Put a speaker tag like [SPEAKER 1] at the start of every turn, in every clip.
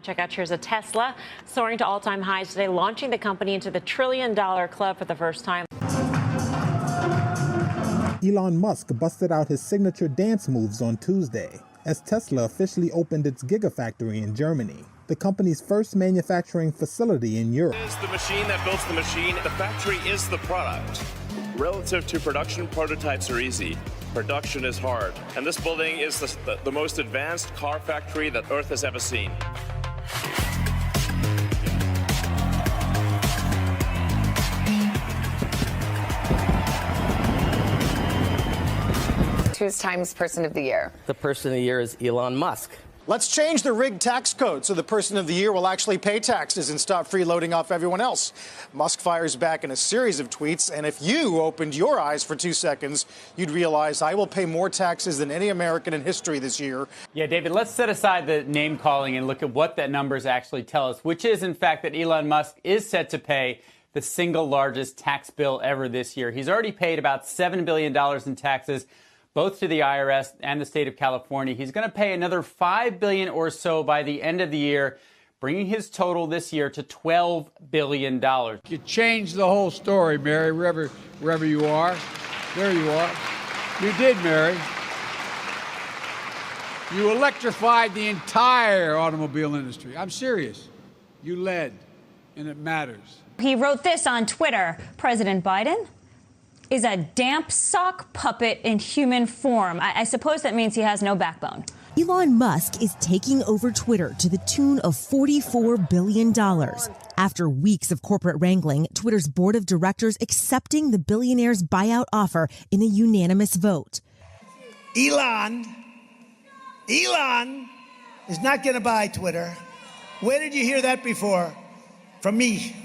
[SPEAKER 1] Check out shares of Tesla soaring to all-time highs today, launching the company into the trillion-dollar club for the first time.
[SPEAKER 2] Elon Musk busted out his signature dance moves on Tuesday as Tesla officially opened its Gigafactory in Germany, the company's first manufacturing facility in Europe.
[SPEAKER 3] It is the machine that builds the machine. The factory is the product. Relative to production, prototypes are easy. Production is hard. And this building is the most advanced car factory that Earth has ever seen.
[SPEAKER 4] Who's Time's Person of the Year?
[SPEAKER 5] The Person of the Year is Elon Musk.
[SPEAKER 6] Let's change the rigged tax code so the Person of the Year will actually pay taxes and stop freeloading off everyone else. Musk fires back in a series of tweets, and if you opened your eyes for 2 seconds, you'd realize I will pay more taxes than any American in history this year.
[SPEAKER 7] Yeah, David, let's set aside the name calling and look at what that numbers actually tell us, which is, in fact, that Elon Musk is set to pay the single largest tax bill ever this year. He's already paid about $7 billion in taxes, both to the IRS and the state of California. He's going to pay another $5 billion or so by the end of the year, bringing his total this year to $12 billion.
[SPEAKER 8] You changed the whole story, Mary, wherever you are. There you are. You did, Mary. You electrified the entire automobile industry. I'm serious. You led, and it matters.
[SPEAKER 9] He wrote this on Twitter. President Biden is a damp sock puppet in human form. I suppose that means he has no backbone.
[SPEAKER 10] Elon Musk is taking over Twitter to the tune of $44 billion. After weeks of corporate wrangling, Twitter's board of directors accepting the billionaire's buyout offer in a unanimous vote.
[SPEAKER 11] Elon is not going to buy Twitter. Where did you hear that before? From me.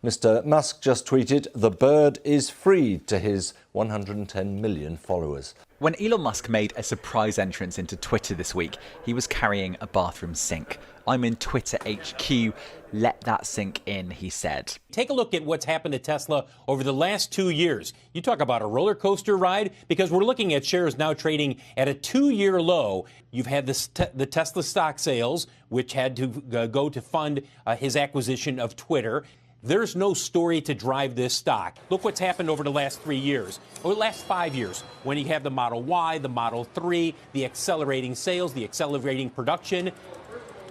[SPEAKER 12] Mr. Musk just tweeted, "The bird is freed," to his 110 million followers.
[SPEAKER 13] When Elon Musk made a surprise entrance into Twitter this week, he was carrying a bathroom sink. "I'm in Twitter HQ. Let that sink in," he said.
[SPEAKER 14] Take a look at what's happened to Tesla over the last 2 years. You talk about a roller coaster ride, because we're looking at shares now trading at a 2-year low. You've had the Tesla stock sales, which had to go to fund his acquisition of Twitter. There's no story to drive this stock. Look what's happened over the last 3 years, or the last 5 years, when you have the Model Y, the Model 3, the accelerating sales, the accelerating production.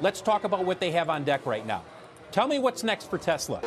[SPEAKER 14] Let's talk about what they have on deck right now. Tell me what's next for Tesla.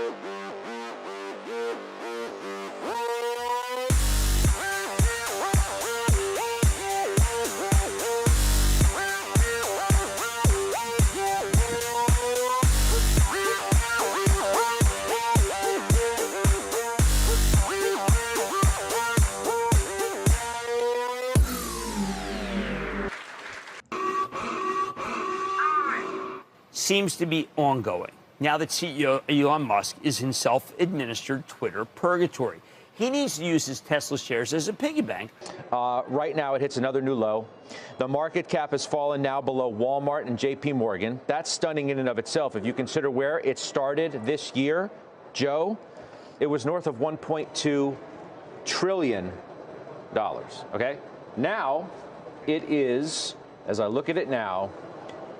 [SPEAKER 15] Seems to be ongoing now that CEO Elon Musk is in self-administered Twitter purgatory. He needs to use his Tesla shares as a piggy bank.
[SPEAKER 16] Right now, it hits another new low. The market cap has fallen now below Walmart and JP Morgan. That's stunning in and of itself. If you consider where it started this year, Joe, it was north of $1.2 trillion. Okay? Now, it is, as I look at it now,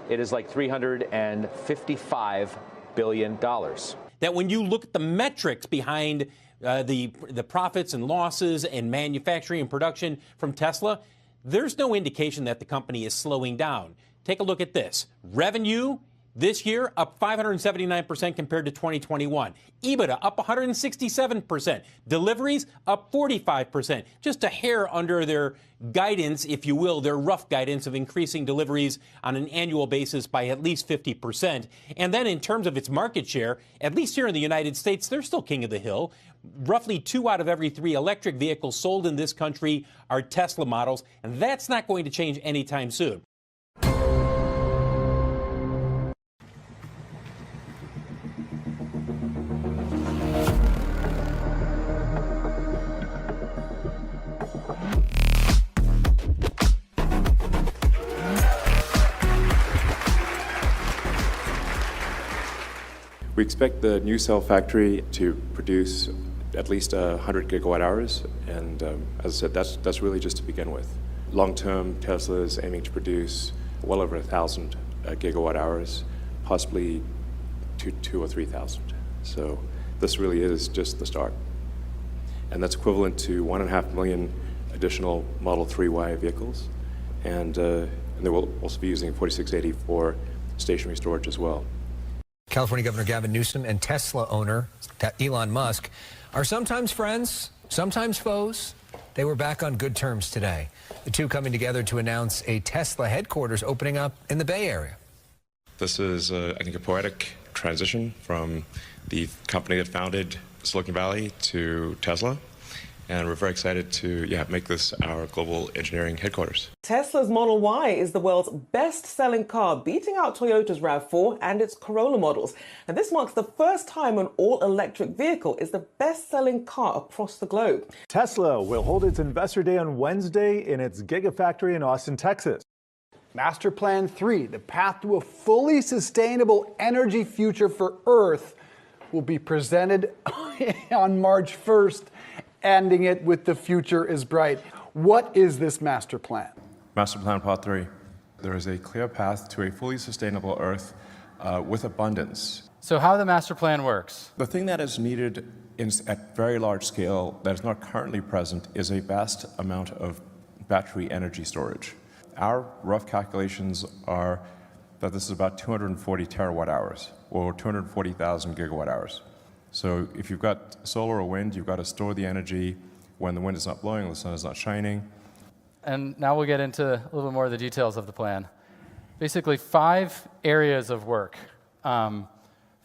[SPEAKER 16] it is like $355 billion.
[SPEAKER 14] That when you look at the metrics behind the profits and losses and manufacturing and production from Tesla, there's no indication that the company is slowing down. Take a look at this. Revenue this year up 579% compared to 2021. EBITDA up 167%. Deliveries up 45%. Just a hair under their guidance, if you will, their rough guidance of increasing deliveries on an annual basis by at least 50%. And then in terms of its market share, at least here in the United States, they're still king of the hill. Roughly 2 out of every 3 electric vehicles sold in this country are Tesla models, and that's not going to change anytime soon.
[SPEAKER 17] We expect the new cell factory to produce at least 100 gigawatt hours, and as I said, that's really just to begin with. Long-term, Tesla is aiming to produce well over 1,000 gigawatt hours, possibly 2,000 or 3,000. So this really is just the start. And that's equivalent to 1.5 million additional Model 3Y vehicles. And they will also be using 4680 for stationary storage as well.
[SPEAKER 18] California Governor Gavin Newsom and Tesla owner Elon Musk are sometimes friends, sometimes foes. They were back on good terms today. The two coming together to announce a Tesla headquarters opening up in the Bay Area.
[SPEAKER 17] This is, I think, a poetic transition from the company that founded Silicon Valley to Tesla. And we're very excited to make this our global engineering headquarters.
[SPEAKER 19] Tesla's Model Y is the world's best-selling car, beating out Toyota's RAV4 and its Corolla models. And this marks the first time an all-electric vehicle is the best-selling car across the globe.
[SPEAKER 20] Tesla will hold its Investor Day on Wednesday in its Gigafactory in Austin, Texas. Master Plan 3, the path to a fully sustainable energy future for Earth, will be presented on March 1st. Ending it with "The future is bright." What is this master plan?
[SPEAKER 17] Master Plan Part 3. There is a clear path to a fully sustainable Earth with abundance.
[SPEAKER 7] So how the master plan works?
[SPEAKER 17] The thing that is needed at very large scale that is not currently present is a vast amount of battery energy storage. Our rough calculations are that this is about 240 terawatt hours, or 240,000 gigawatt hours. So if you've got solar or wind, you've got to store the energy when the wind is not blowing, the sun is not shining.
[SPEAKER 7] And now we'll get into a little bit more of the details of the plan. Basically, 5 areas of work.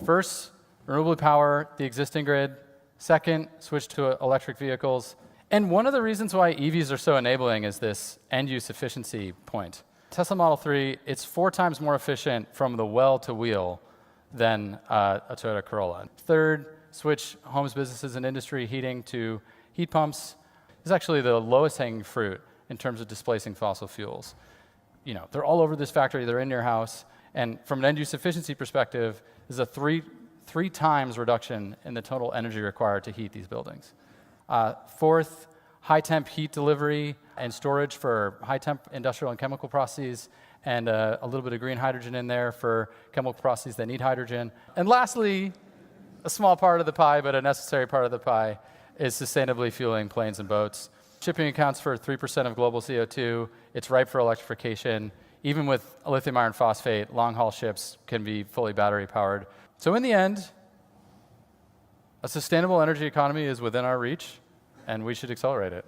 [SPEAKER 7] First, renewably power the existing grid. Second, switch to electric vehicles. And one of the reasons why EVs are so enabling is this end-use efficiency point. Tesla Model 3, it's 4 times more efficient from the well to wheel than a Toyota Corolla. Third, switch homes, businesses, and industry heating to heat pumps. This is actually the lowest hanging fruit in terms of displacing fossil fuels. You know, they're all over this factory, they're in your house, and from an end-use efficiency perspective, there's a three times reduction in the total energy required to heat these buildings. Fourth, high-temp heat delivery and storage for high-temp industrial and chemical processes, and a little bit of green hydrogen in there for chemical processes that need hydrogen. And lastly, a small part of the pie, but a necessary part of the pie, is sustainably fueling planes and boats. Shipping accounts for 3% of global CO2. It's ripe for electrification. Even with lithium iron phosphate, long-haul ships can be fully battery-powered. So in the end, a sustainable energy economy is within our reach, and we should accelerate it.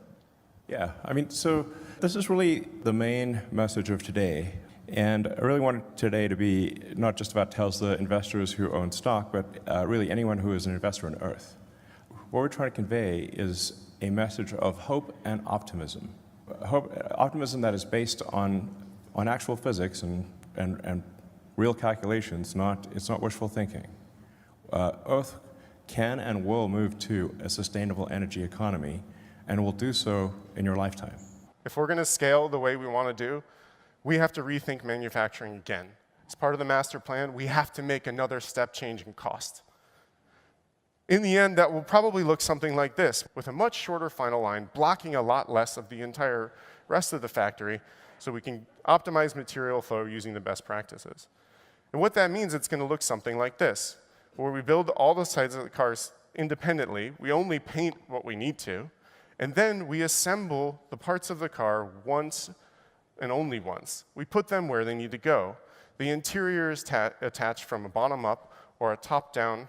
[SPEAKER 17] Yeah, I mean, so this is really the main message of today. And I really wanted today to be not just about Tesla investors who own stock, but really anyone who is an investor in Earth. What we're trying to convey is a message of hope and optimism. Optimism that is based on actual physics and real calculations, it's not wishful thinking. Earth can and will move to a sustainable energy economy, and will do so in your lifetime.
[SPEAKER 21] If we're going to scale the way we want to do, we have to rethink manufacturing again. As part of the master plan, we have to make another step change in cost. In the end, that will probably look something like this, with a much shorter final line, blocking a lot less of the entire rest of the factory, so we can optimize material flow using the best practices. And what that means, it's going to look something like this, where we build all the sides of the cars independently, we only paint what we need to, and then we assemble the parts of the car once and only once. We put them where they need to go. The interior is attached from a bottom-up or a top-down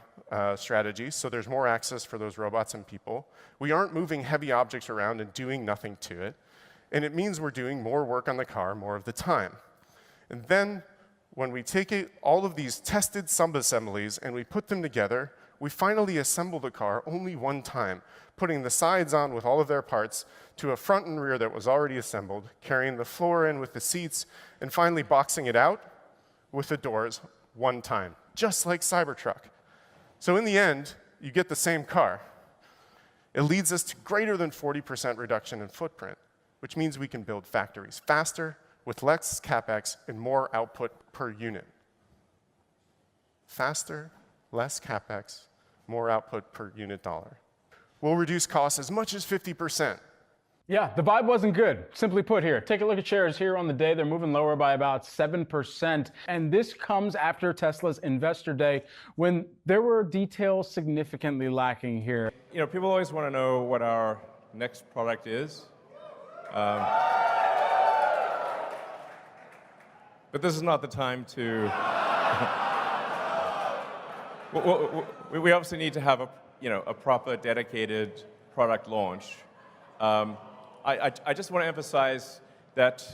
[SPEAKER 21] strategy, so there's more access for those robots and people. We aren't moving heavy objects around and doing nothing to it. And it means we're doing more work on the car more of the time. And then when we take all of these tested sub-assemblies and we put them together, we finally assemble the car only one time, putting the sides on with all of their parts to a front and rear that was already assembled, carrying the floor in with the seats, and finally boxing it out with the doors one time, just like Cybertruck. So in the end, you get the same car. It leads us to greater than 40% reduction in footprint, which means we can build factories faster, with less CapEx and more output per unit. Faster, less CapEx, more output per unit dollar. We'll reduce costs as much as 50%.
[SPEAKER 1] Yeah, the vibe wasn't good. Simply put here, take a look at shares here on the day. They're moving lower by about 7%. And this comes after Tesla's investor day when there were details significantly lacking here.
[SPEAKER 17] You know, people always want to know what our next product is. But this is not the time to... we obviously need to have a proper, dedicated product launch. I just want to emphasize that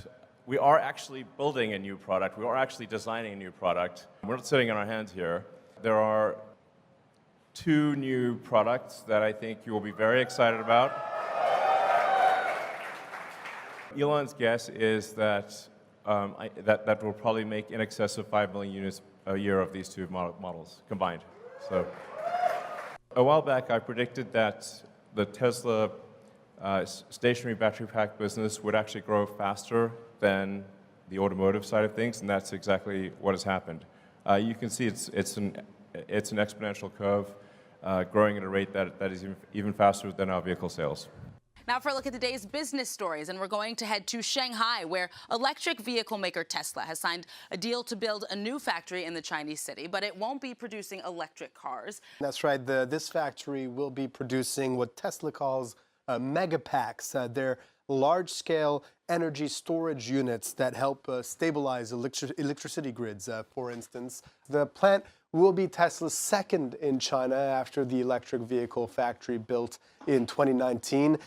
[SPEAKER 17] we are actually building a new product. We are actually designing a new product. We're not sitting on our hands here. There are 2 new products that I think you will be very excited about. Elon's guess is that that will probably make in excess of 5 million units a year of these 2 models combined. So a while back, I predicted that the Tesla stationary battery pack business would actually grow faster than the automotive side of things, and that's exactly what has happened. You can see it's an exponential curve, growing at a rate that is even faster than our vehicle sales.
[SPEAKER 22] Now for a look at today's business stories, and we're going to head to Shanghai, where electric vehicle maker Tesla has signed a deal to build a new factory in the Chinese city, but it won't be producing electric cars.
[SPEAKER 23] That's right. This factory will be producing what Tesla calls megapacks. They're large-scale energy storage units that help stabilize electricity grids, for instance. The plant will be Tesla's second in China after the electric vehicle factory built in 2019.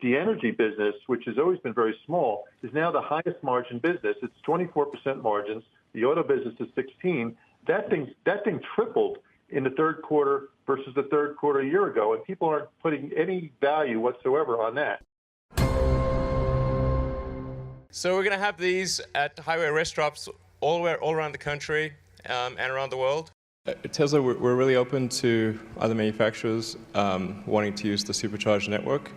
[SPEAKER 24] The energy business, which has always been very small, is now the highest margin business. It's 24% margins. The auto business is 16%. That thing tripled in the third quarter versus the third quarter a year ago, and people aren't putting any value whatsoever on that.
[SPEAKER 25] So we're going to have these at highway rest stops all around the country and around the world.
[SPEAKER 17] At Tesla, we're really open to other manufacturers wanting to use the supercharged network.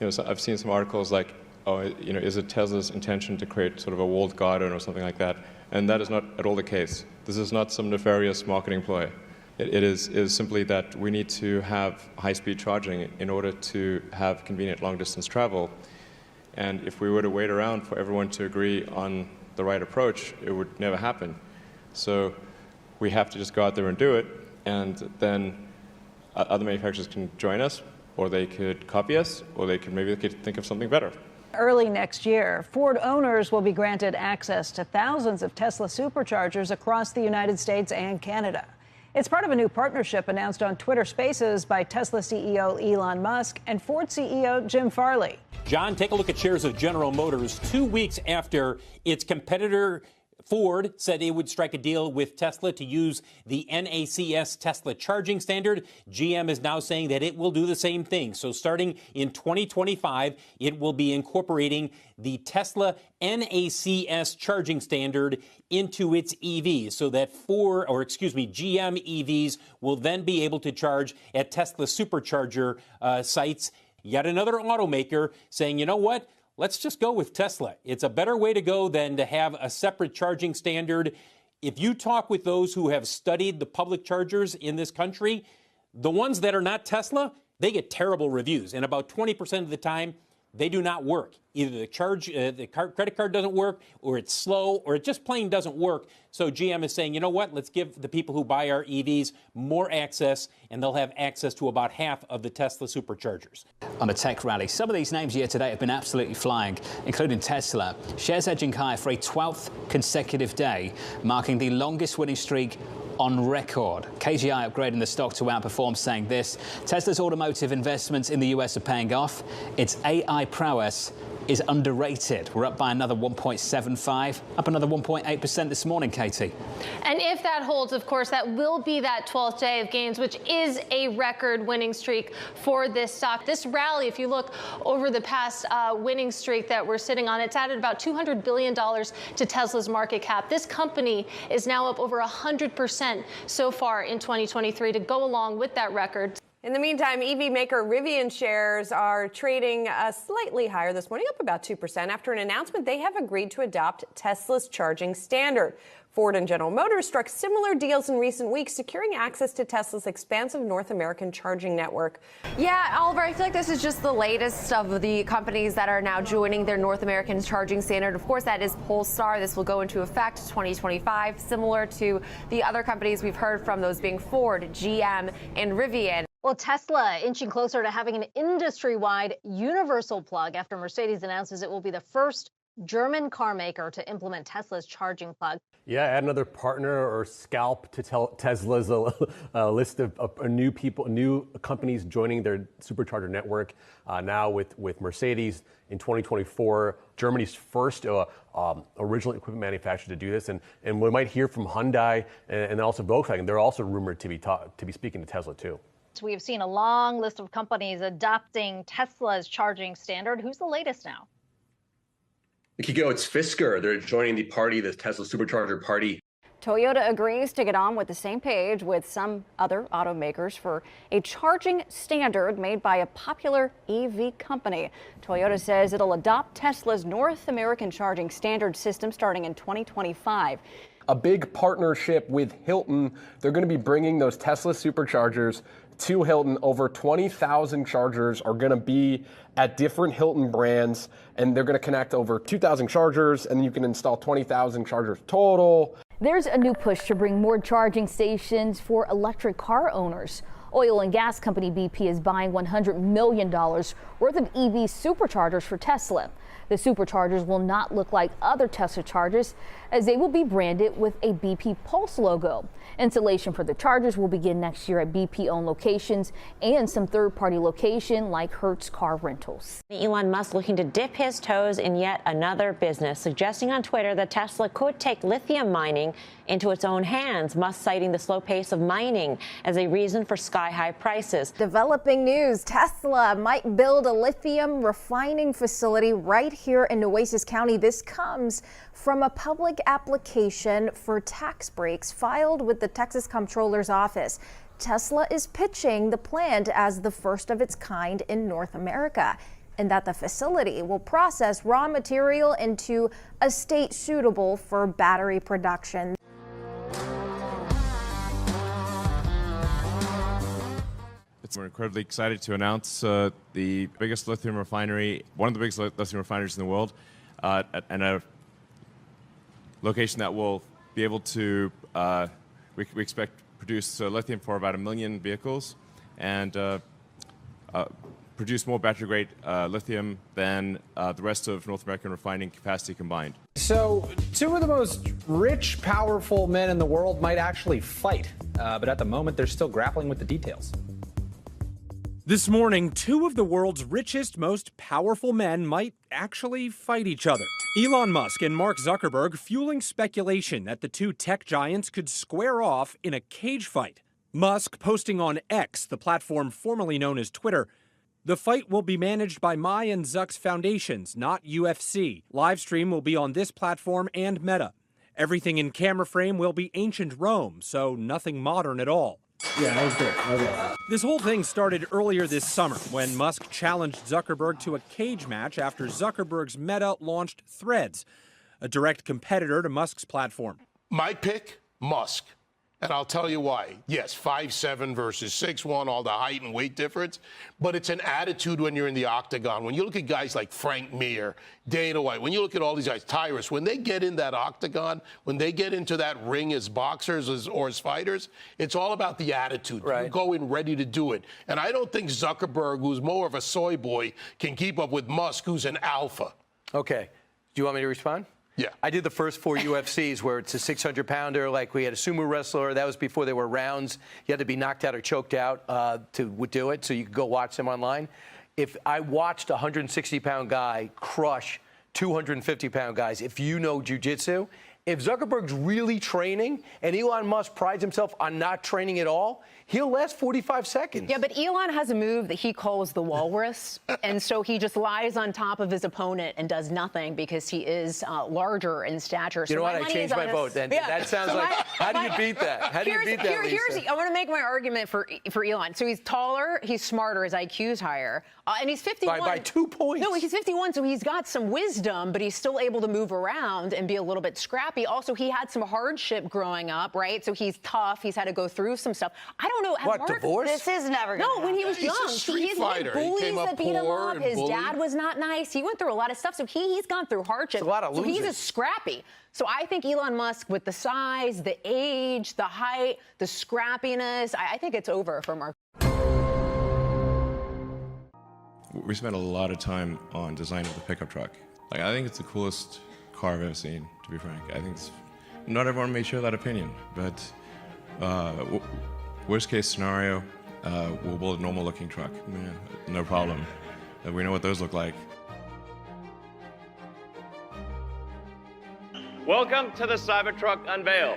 [SPEAKER 17] You know, so I've seen some articles like, oh, you know, is it Tesla's intention to create sort of a walled garden or something like that? And that is not at all the case. This is not some nefarious marketing ploy. It is simply that we need to have high-speed charging in order to have convenient long-distance travel. And if we were to wait around for everyone to agree on the right approach, it would never happen. So we have to just go out there and do it, and then other manufacturers can join us, or they could copy us, or they could think of something better.
[SPEAKER 26] Early next year, Ford owners will be granted access to thousands of Tesla superchargers across the United States and Canada. It's part of a new partnership announced on Twitter Spaces by Tesla CEO Elon Musk and Ford CEO Jim Farley.
[SPEAKER 14] John, take a look at shares of General Motors 2 weeks after its competitor Ford said it would strike a deal with Tesla to use the NACS Tesla charging standard. GM is now saying that it will do the same thing. So starting in 2025, it will be incorporating the Tesla NACS charging standard into its EVs so that GM EVs will then be able to charge at Tesla supercharger sites. Yet another automaker saying, you know what? Let's just go with Tesla. It's a better way to go than to have a separate charging standard. If you talk with those who have studied the public chargers in this country, the ones that are not Tesla, they get terrible reviews. And about 20% of the time, they do not work. Either the credit card doesn't work, or it's slow, or it just plain doesn't work. So GM is saying, you know what, let's give the people who buy our EVs more access, and they'll have access to about half of the Tesla superchargers.
[SPEAKER 27] On a tech rally, some of these names year to date have been absolutely flying, including Tesla. Shares edging higher for a 12th consecutive day, marking the longest winning streak on record. KGI upgrading the stock to outperform, saying this: Tesla's automotive investments in the US are paying off. Its AI prowess is underrated. We're up by another 1.75, up another 1.8% this morning, Katie.
[SPEAKER 28] And if that holds, of course, that will be that 12th day of gains, which is a record winning streak for this stock. This rally, if you look over the past winning streak that we're sitting on, it's added about $200 billion to Tesla's market cap. This company is now up over 100% so far in 2023 to go along with that record.
[SPEAKER 2] In the meantime, EV maker Rivian shares are trading slightly higher this morning, up about 2% after an announcement they have agreed to adopt Tesla's charging standard. Ford and General Motors struck similar deals in recent weeks, securing access to Tesla's expansive North American charging network.
[SPEAKER 3] Yeah, Oliver, I feel like this is just the latest of the companies that are now joining their North American charging standard. Of course, that is Polestar. This will go into effect 2025, similar to the other companies we've heard from, those being Ford, GM, and Rivian.
[SPEAKER 26] Well, Tesla inching closer to having an industry-wide universal plug after Mercedes announces it will be the first German car maker to implement Tesla's charging plug.
[SPEAKER 4] Yeah, add another partner or scalp to Tesla's list of new companies joining their supercharger network. Now with Mercedes in 2024, Germany's first original equipment manufacturer to do this, and we might hear from Hyundai and also Volkswagen. They're also rumored to be speaking to Tesla too.
[SPEAKER 26] We have seen a long list of companies adopting Tesla's charging standard. Who's the latest now?
[SPEAKER 5] Kiko, it's Fisker. They're joining the party, the Tesla Supercharger party.
[SPEAKER 26] Toyota agrees to get on with the same page with some other automakers for a charging standard made by a popular EV company. Toyota says it'll adopt Tesla's North American charging standard system starting in 2025.
[SPEAKER 6] A big partnership with Hilton. They're going to be bringing those Tesla Superchargers to Hilton. Over 20,000 chargers are going to be at different Hilton brands, and they're going to connect over 2,000 chargers, and you can install 20,000 chargers total.
[SPEAKER 26] There's a new push to bring more charging stations for electric car owners. Oil and gas company BP is buying $100 million worth of EV superchargers for Tesla. The superchargers will not look like other Tesla chargers, as they will be branded with a BP Pulse logo. Installation for the chargers will begin next year at BP-owned locations and some third-party location like Hertz Car Rentals.
[SPEAKER 8] Elon Musk looking to dip his toes in yet another business, suggesting on Twitter that Tesla could take lithium mining into its own hands, Musk citing the slow pace of mining as a reason for sky-high prices.
[SPEAKER 26] Developing news, Tesla might build a lithium refining facility right here in Nueces County. This comes from a public application for tax breaks filed with the Texas Comptroller's Office. Tesla is pitching the plant as the first of its kind in North America, and that the facility will process raw material into a state suitable for battery production.
[SPEAKER 17] We're incredibly excited to announce the biggest lithium refinery, one of the biggest lithium refineries in the world, and a location that will be able to, we expect, produce lithium for about 1 million vehicles and produce more battery-grade lithium than the rest of North American refining capacity combined.
[SPEAKER 9] So, two of the most rich, powerful men in the world might actually fight, but at the moment, they're still grappling with the details.
[SPEAKER 10] This morning, two of the world's richest, most powerful men might actually fight each other. Elon Musk and Mark Zuckerberg fueling speculation that the two tech giants could square off in a cage fight. Musk posting on X, the platform formerly known as Twitter, "The fight will be managed by my and Zuck's foundations, not UFC. Livestream will be on this platform and Meta. Everything in camera frame will be ancient Rome, so nothing modern at all."
[SPEAKER 9] Yeah, that was great.
[SPEAKER 10] This whole thing started earlier this summer when Musk challenged Zuckerberg to a cage match after Zuckerberg's Meta launched Threads, a direct competitor to Musk's platform.
[SPEAKER 29] My pick, Musk. And I'll tell you why. Yes, 5'7" versus 6'1", all the height and weight difference. But it's an attitude when you're in the octagon. When you look at guys like Frank Mir, Dana White, when you look at all these guys, Tyrus, when they get in that octagon, when they get into that ring as boxers or as fighters, it's all about the attitude. Right. You go in ready to do it. And I don't think Zuckerberg, who's more of a soy boy, can keep up with Musk, who's an alpha.
[SPEAKER 30] Okay. Do you want me to respond?
[SPEAKER 29] Yeah.
[SPEAKER 30] I did the first 4 UFCs where it's a 600-pounder, like we had a sumo wrestler. That was before there were rounds. You had to be knocked out or choked out to do it, so you could go watch them online. If I watched a 160-pound guy crush 250-pound guys, if you know jiu-jitsu, If Zuckerberg's really training and Elon Musk prides himself on not training at all, he'll last 45 seconds.
[SPEAKER 7] Yeah, but Elon has a move that he calls the walrus. And so he just lies on top of his opponent and does nothing because he is larger in stature.
[SPEAKER 30] You know what? I changed my vote then. Yeah. That sounds like, how do you beat that? How do you beat that, Lisa?
[SPEAKER 7] I want to make my argument for Elon. So he's taller, he's smarter, his IQ's higher, and he's 51.
[SPEAKER 30] By 2 points.
[SPEAKER 7] No, he's 51, so he's got some wisdom, but he's still able to move around and be a little bit scrappy. Also, he had some hardship growing up, right? So he's tough. He's had to go through some stuff. I don't know.
[SPEAKER 30] What, divorce?
[SPEAKER 7] This is never going to happen. When he was young.
[SPEAKER 29] He's a street fighter.
[SPEAKER 7] He had bullies that beat him up. His
[SPEAKER 29] bullied.
[SPEAKER 7] dad was not nice. He went through a lot of stuff. So he's gone through hardship.
[SPEAKER 30] It's a lot of losers.
[SPEAKER 7] So he's a scrappy. So I think Elon Musk, with the size, the age, the height, the scrappiness, I think it's over for Mark.
[SPEAKER 17] We spent a lot of time on design of the pickup truck. Like, I think it's the coolest car I've ever seen, to be frank. I think it's, not everyone may share that opinion, but worst case scenario, we'll build a normal looking truck. Yeah, no problem. We know what those look like.
[SPEAKER 11] Welcome to the Cybertruck unveil.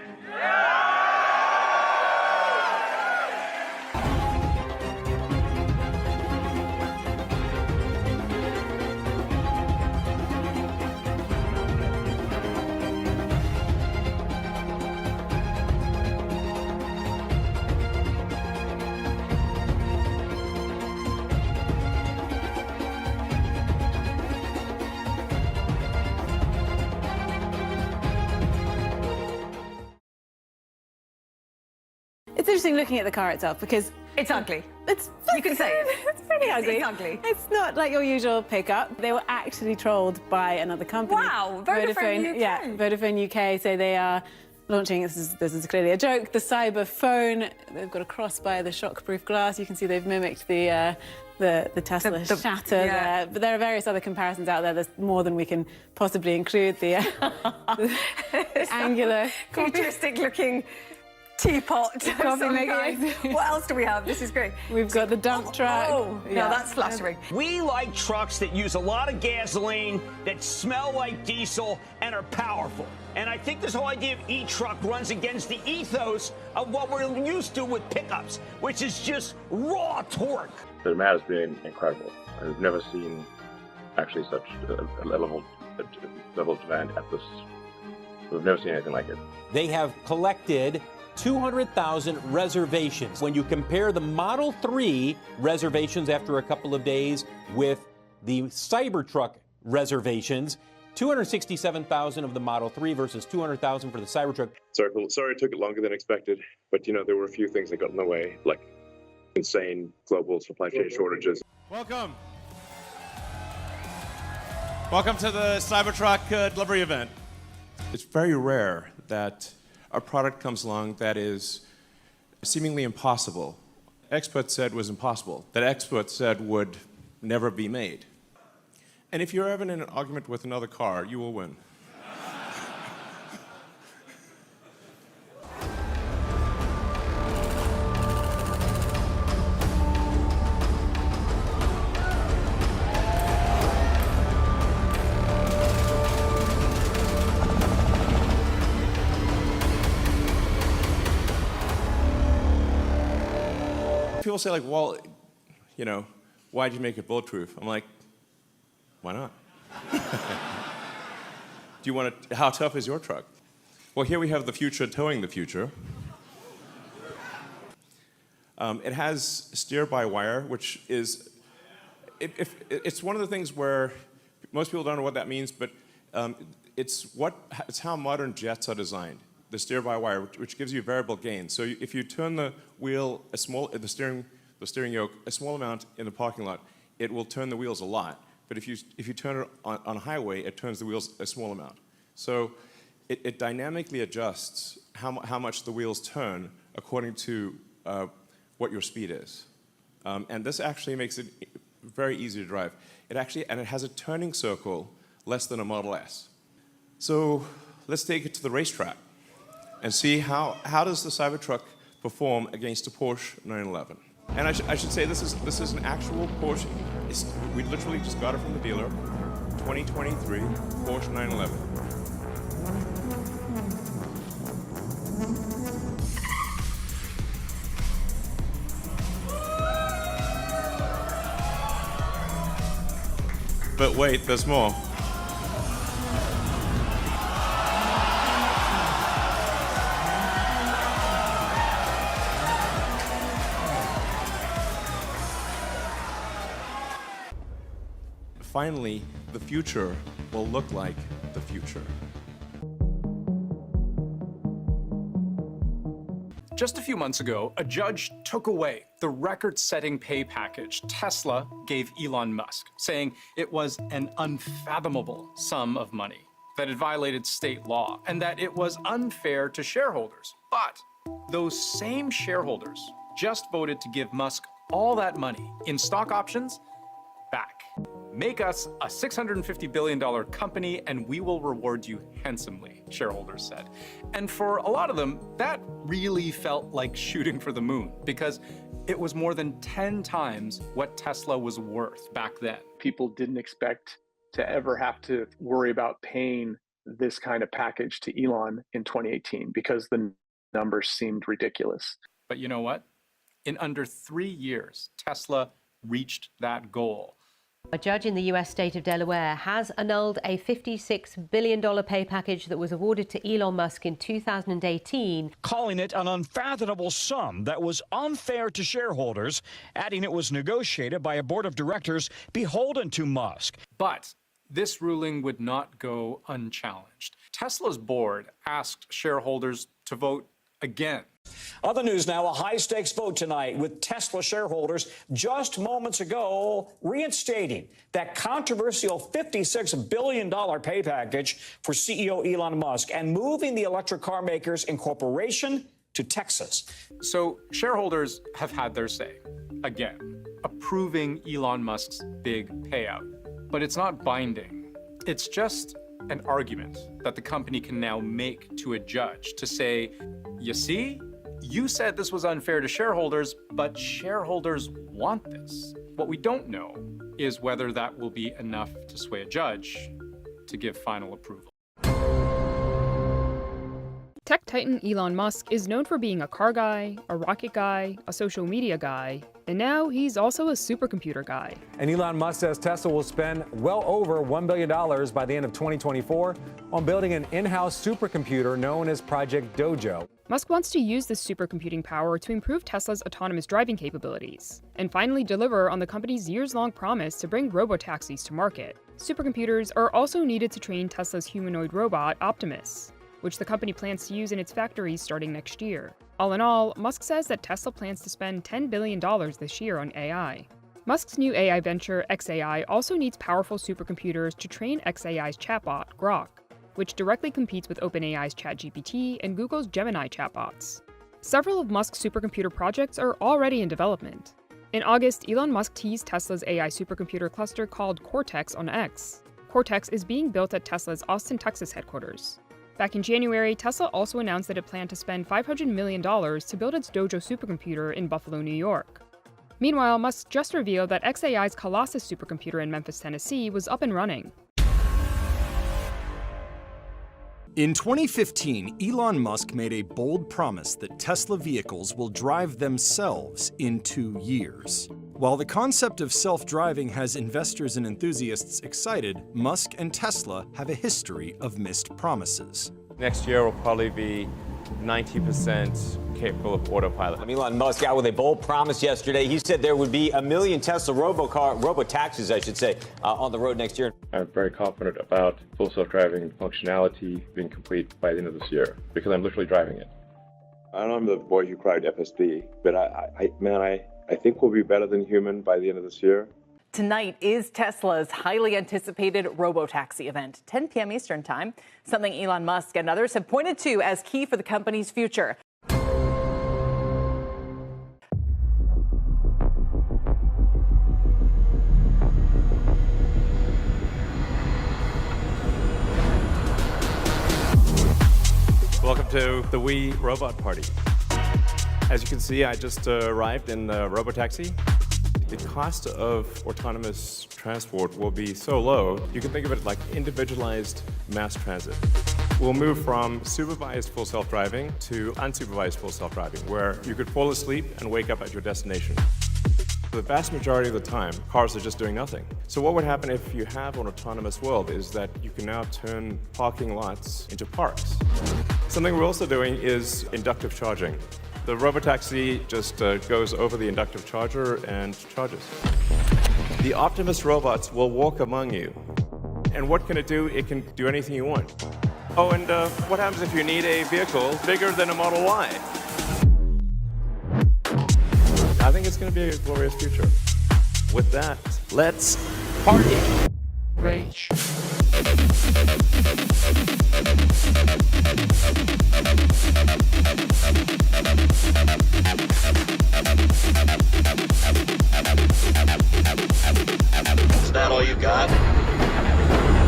[SPEAKER 12] It's interesting looking at the car itself because
[SPEAKER 7] it's ugly.
[SPEAKER 12] You can say it. It's pretty ugly.
[SPEAKER 7] It's ugly.
[SPEAKER 12] It's not like your usual pickup. They were actually trolled by another company.
[SPEAKER 7] Wow, Vodafone UK.
[SPEAKER 12] Yeah, Vodafone UK. So they are launching, this is clearly a joke, the cyber phone. They've got a cross by the shockproof glass. You can see they've mimicked the Tesla shatter there. But there are various other comparisons out there. There's more than we can possibly include. The angular,
[SPEAKER 7] futuristic-looking teapot.
[SPEAKER 12] Coffee maker.
[SPEAKER 7] What else do we have? This is great.
[SPEAKER 12] We've got the dump truck.
[SPEAKER 7] Oh, now that's flattering.
[SPEAKER 13] We like trucks that use a lot of gasoline, that smell like diesel, and are powerful. And I think this whole idea of e-truck runs against the ethos of what we're used to with pickups, which is just raw torque.
[SPEAKER 15] The demand has been incredible. I've never seen actually such a level of demand at this. We've never seen anything like it.
[SPEAKER 14] They have collected 200,000 reservations. When you compare the Model 3 reservations after a couple of days with the Cybertruck reservations, 267,000 of the Model 3 versus 200,000 for the Cybertruck.
[SPEAKER 15] Sorry it took it longer than expected, but there were a few things that got in the way, like insane global supply chain shortages.
[SPEAKER 16] Welcome to the Cybertruck delivery event.
[SPEAKER 17] It's very rare that a product comes along that is seemingly impossible. Experts said was impossible, that experts said would never be made. And if you're ever in an argument with another car, you will win. People say, like, well, why'd you make it bulletproof? I'm like, why not? How tough is your truck? Well, here we have the future towing the future. It has steer-by-wire, which is, it's one of the things where most people don't know what that means, but it's how modern jets are designed. The steer-by-wire, which gives you variable gain. So if you turn the wheel the steering yoke a small amount in the parking lot, it will turn the wheels a lot. But if you turn it on a highway, it turns the wheels a small amount. So it dynamically adjusts how much the wheels turn according to what your speed is. And this actually makes it very easy to drive. And it has a turning circle less than a Model S. So let's take it to the racetrack and see how does the Cybertruck perform against a Porsche 911. And I should say this is an actual Porsche. We literally just got it from the dealer. 2023 Porsche 911. but wait, there's more. Finally, the future will look like the future.
[SPEAKER 1] Just a few months ago, a judge took away the record-setting pay package Tesla gave Elon Musk, saying it was an unfathomable sum of money, that it violated state law, and that it was unfair to shareholders. But those same shareholders just voted to give Musk all that money in stock options back. Make us a $650 billion company and we will reward you handsomely, shareholders said. And for a lot of them, that really felt like shooting for the moon because it was more than 10 times what Tesla was worth back then.
[SPEAKER 18] People didn't expect to ever have to worry about paying this kind of package to Elon in 2018 because the numbers seemed ridiculous.
[SPEAKER 1] But you know what? In under 3 years, Tesla reached that goal.
[SPEAKER 19] A judge in the U.S. state of Delaware has annulled a $56 billion pay package that was awarded to Elon Musk in 2018.
[SPEAKER 20] Calling it an unfathomable sum that was unfair to shareholders, adding it was negotiated by a board of directors beholden to Musk.
[SPEAKER 1] But this ruling would not go unchallenged. Tesla's board asked shareholders to vote again.
[SPEAKER 20] Other news now, a high-stakes vote tonight with Tesla shareholders just moments ago reinstating that controversial $56 billion pay package for CEO Elon Musk and moving the electric car makers incorporation to Texas.
[SPEAKER 1] So shareholders have had their say, again, approving Elon Musk's big payout. But it's not binding. It's just an argument that the company can now make to a judge to say, you see, you said this was unfair to shareholders, but shareholders want this. What we don't know is whether that will be enough to sway a judge to give final approval.
[SPEAKER 21] Tech titan Elon Musk is known for being a car guy, a rocket guy, a social media guy, and now he's also a supercomputer guy.
[SPEAKER 22] And Elon Musk says Tesla will spend well over $1 billion by the end of 2024 on building an in-house supercomputer known as Project Dojo.
[SPEAKER 21] Musk wants to use this supercomputing power to improve Tesla's autonomous driving capabilities, and finally deliver on the company's years-long promise to bring robotaxis to market. Supercomputers are also needed to train Tesla's humanoid robot, Optimus, which the company plans to use in its factories starting next year. All in all, Musk says that Tesla plans to spend $10 billion this year on AI. Musk's new AI venture, xAI, also needs powerful supercomputers to train xAI's chatbot, Grok, which directly competes with OpenAI's ChatGPT and Google's Gemini chatbots. Several of Musk's supercomputer projects are already in development. In August, Elon Musk teased Tesla's AI supercomputer cluster called Cortex on X. Cortex is being built at Tesla's Austin, Texas headquarters. Back in January, Tesla also announced that it planned to spend $500 million to build its Dojo supercomputer in Buffalo, New York. Meanwhile, Musk just revealed that xAI's Colossus supercomputer in Memphis, Tennessee was up and running.
[SPEAKER 10] In 2015, Elon Musk made a bold promise that Tesla vehicles will drive themselves in 2 years. While the concept of self-driving has investors and enthusiasts excited, Musk and Tesla have a history of missed promises.
[SPEAKER 23] Next year will probably be 90% capable of autopilot.
[SPEAKER 24] Elon Musk out with a bold promise yesterday. He said there would be 1 million Tesla robotaxis, I should say, on the road next year.
[SPEAKER 15] I'm very confident about full self-driving functionality being complete by the end of this year because I'm literally driving it. I don't know, I'm the boy who cried FSD, but I think we'll be better than human by the end of this year.
[SPEAKER 25] Tonight is Tesla's highly anticipated robotaxi event, 10 p.m. Eastern Time, something Elon Musk and others have pointed to as key for the company's future.
[SPEAKER 17] Welcome to the We Robot Party. As you can see, I just arrived in the robotaxi. The cost of autonomous transport will be so low, you can think of it like individualized mass transit. We'll move from supervised full self-driving to unsupervised full self-driving, where you could fall asleep and wake up at your destination. the vast majority of the time, cars are just doing nothing. So what would happen if you have an autonomous world is that you can now turn parking lots into parks. Something we're also doing is inductive charging. The robotaxi just goes over the inductive charger and charges. The Optimus robots will walk among you. And what can it do? It can do anything you want. Oh, and what happens if you need a vehicle bigger than a Model Y? I think it's going to be a glorious future. With that, let's party.
[SPEAKER 29] Rage.
[SPEAKER 2] Is that all you got?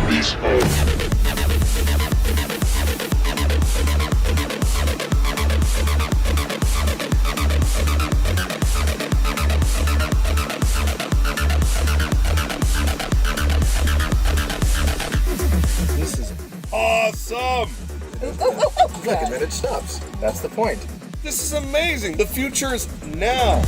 [SPEAKER 2] Beast mode.
[SPEAKER 3] This is awesome! Click and then it stops. That's the point. This is amazing. The future is now.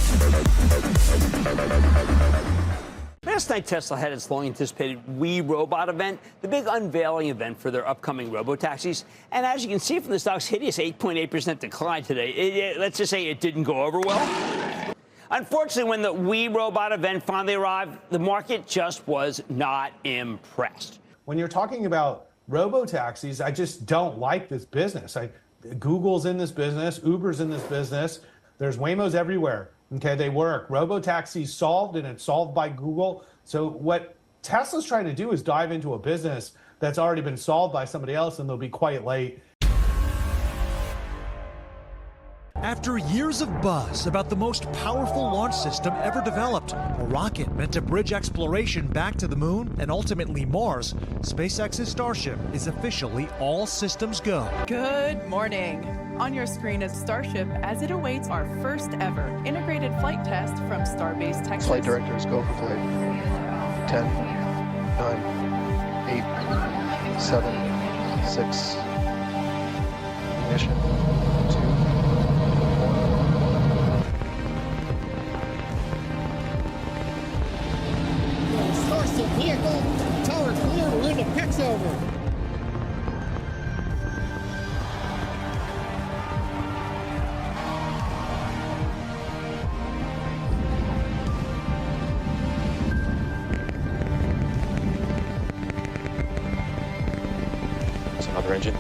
[SPEAKER 13] Last night, Tesla had its long-anticipated We Robot event, the big unveiling event for their upcoming robotaxis. And as you can see from the stock's hideous 8.8% decline today, let's just say it didn't go over well. Unfortunately, when the We Robot event finally arrived, the market just was not impressed.
[SPEAKER 4] When you're talking about robo-taxis, I just don't like this business. Google's in this business, Uber's in this business. There's Waymos everywhere. Okay, they work. Robo-taxis solved, and it's solved by Google. So what Tesla's trying to do is dive into a business that's already been solved by somebody else, and they'll be quite late.
[SPEAKER 5] After years of buzz about the most powerful launch system ever developed, a rocket meant to bridge exploration back to the moon and ultimately Mars, SpaceX's Starship is officially all systems go.
[SPEAKER 6] Good morning. On your screen is Starship as it awaits our first ever integrated flight test from Starbase, Texas.
[SPEAKER 18] Flight directors, go for flight. 10, 9, 8, 7, 6. Ignition. 2.
[SPEAKER 8] Starship vehicle, tower clear, we're into PIX over.
[SPEAKER 24] That's another engine.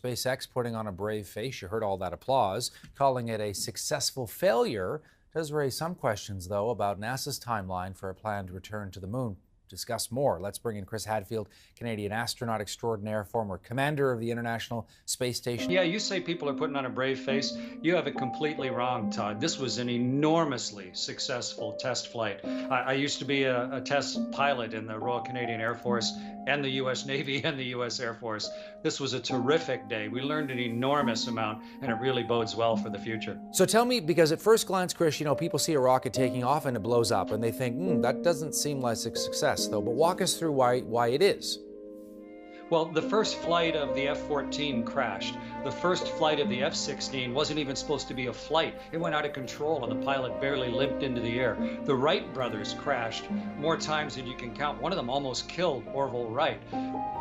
[SPEAKER 9] SpaceX putting on a brave face. You heard all that applause. Calling it a successful failure does raise some questions, though, about NASA's timeline for a planned return to the moon. Discuss more. Let's bring in Chris Hadfield, Canadian astronaut extraordinaire, former commander of the International Space Station.
[SPEAKER 26] Yeah, you say people are putting on a brave face. You have it completely wrong, Todd. This was an enormously successful test flight. I used to be a test pilot in the Royal Canadian Air Force and the U.S. Navy and the U.S. Air Force. This was a terrific day. We learned an enormous amount, and it really bodes well for the future.
[SPEAKER 9] So tell me, because at first glance, Chris, people see a rocket taking off and it blows up, and they think, that doesn't seem like a success, though. But walk us through why it is.
[SPEAKER 26] Well, the first flight of the F-14 crashed. The first flight of the F-16 wasn't even supposed to be a flight. It went out of control and the pilot barely limped into the air. The Wright brothers crashed more times than you can count. One of them almost killed Orville Wright.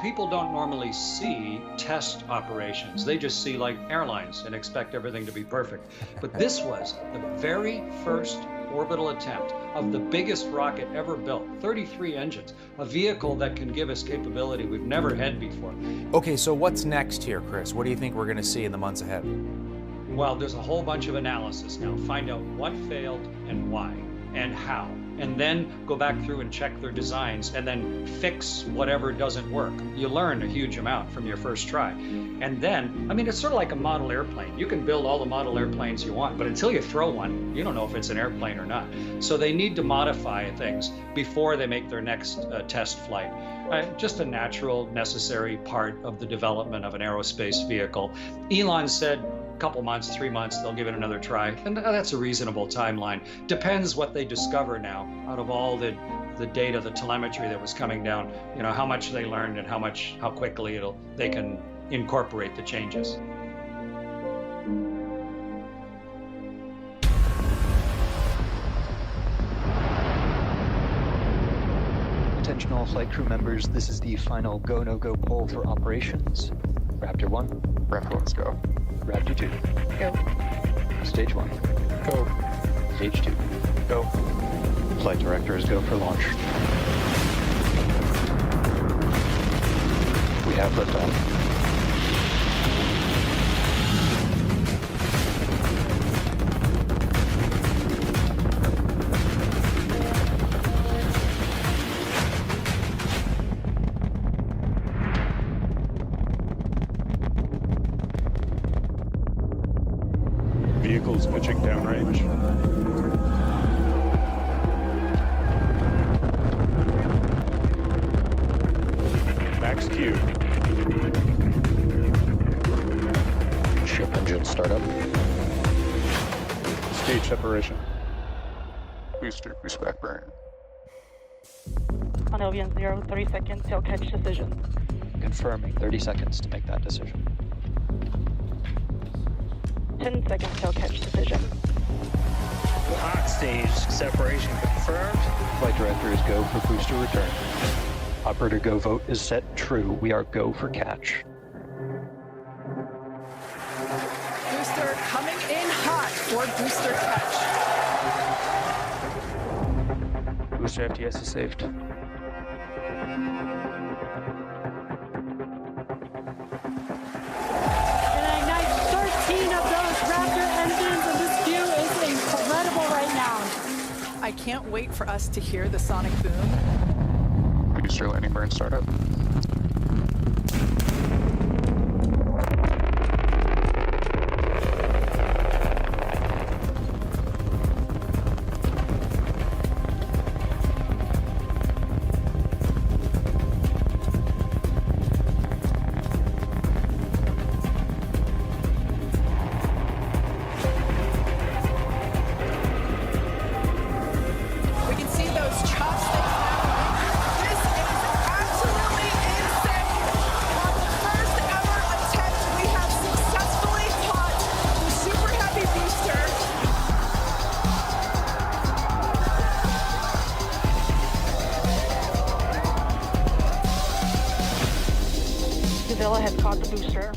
[SPEAKER 26] People don't normally see test operations. They just see like airlines and expect everything to be perfect. But this was the very first orbital attempt of the biggest rocket ever built, 33 engines, a vehicle that can give us capability we've never had before.
[SPEAKER 9] Okay, so what's next here, Chris? What do you think we're going to see in the months ahead?
[SPEAKER 26] Well, there's a whole bunch of analysis now. Find out what failed and why and how. and then go back through and check their designs and then fix whatever doesn't work. You learn a huge amount from your first try. And then, I mean, it's sort of like a model airplane. You can build all the model airplanes you want, but until you throw one, you don't know if it's an airplane or not. So they need to modify things before they make their next test flight. Just a natural, necessary part of the development of an aerospace vehicle. Elon said a couple months, 3 months, they'll give it another try. And that's a reasonable timeline. Depends what they discover now out of all the data, the telemetry that was coming down, you know, how much they learned and how quickly they can incorporate the changes.
[SPEAKER 7] Attention all flight crew members, this is the final go, no-go poll for operations. Raptor 1. Raptor 1's go. Raptor 2. Go. Stage 1. Go. Stage 2. Go. Flight directors go for launch. We have liftoff.
[SPEAKER 11] Vehicles pitching downrange. Max Q.
[SPEAKER 7] Ship engine startup.
[SPEAKER 11] Stage separation. Booster back burn.
[SPEAKER 12] On Albion 0, 30 seconds till catch decision.
[SPEAKER 7] Confirming 30 seconds to make that decision.
[SPEAKER 12] 10 seconds till catch decision.
[SPEAKER 7] Hot stage separation confirmed. Flight directors go for booster return. Operator go vote is set true. We are go for catch.
[SPEAKER 6] Booster coming in hot for booster catch.
[SPEAKER 7] Booster FTS is saved.
[SPEAKER 6] I can't wait for us to hear the sonic boom.
[SPEAKER 11] Booster landing burn startup.
[SPEAKER 12] Villa has caught the booster.